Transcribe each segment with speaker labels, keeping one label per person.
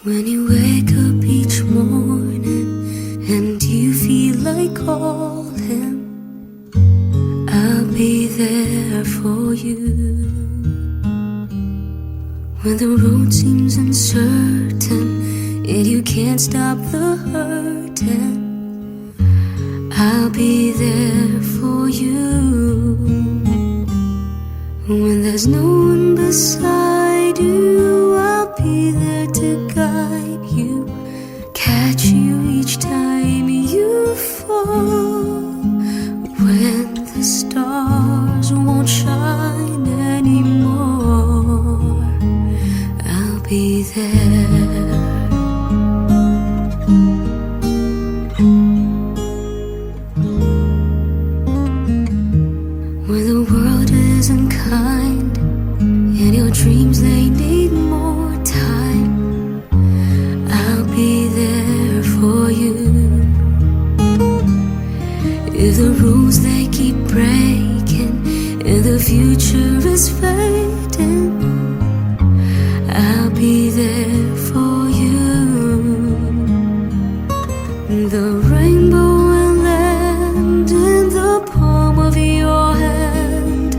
Speaker 1: When you wake up each morning and you feel like calling, I'll be there for you. When the road seems uncertain and you can't stop the hurting, I'll be there for you. When there's no one beside you, I'll be there to guide you, catch you each time you fall. When the stars won't shine anymore, I'll be there. When the world is unkind and your dreams they need more time, I'll be there for you. If the rules they keep breaking and the future is fading, I'll be there for you. The rainbow will land in the palm of your hand.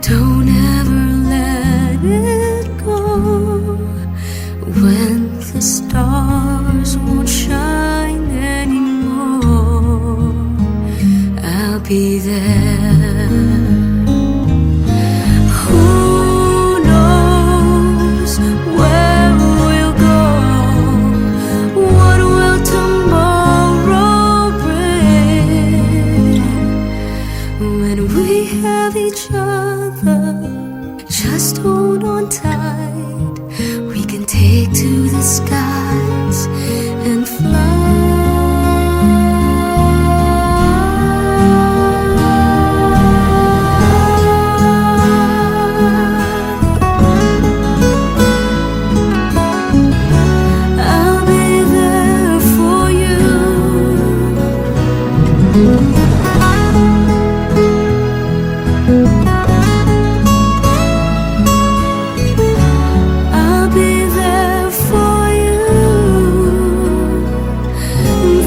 Speaker 1: Don't ever let it go. When the stars won't shine anymore, I'll be there. Who knows where we'll go? What will tomorrow bring? When we have each other, just hold on tight. We can take to the skies and fly. I'll be there for you. I'll be there for you.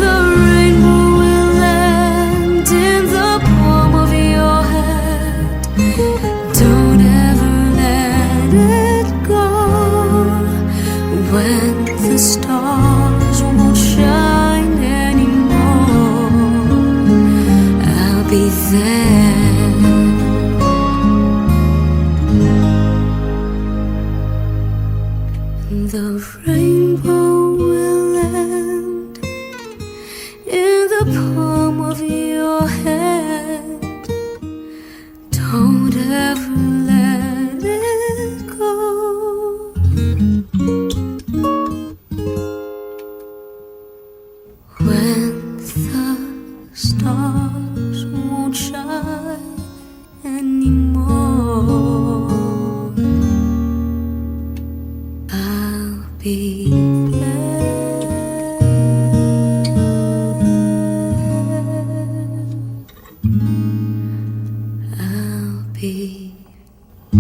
Speaker 1: The rainbow will land in the palm of your hand. Don't ever let it go. When the stars won't shine anymore, I'll be there. The rainbow will land in the palm of your hand. Don't ever let it go. When the stars won't shine anymore, I'll be there. I'll be there.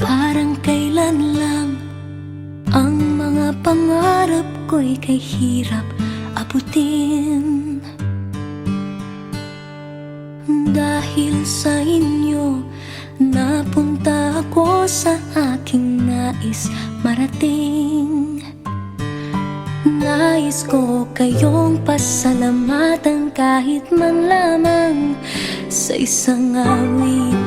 Speaker 1: Parang kailan lang ang mga pangarap ko'y kay hirap abutin. Dahil sa inyo, napunta ako sa aking nais marating. nais ko kayong pasalamatan kahit man lamang sa isang awit.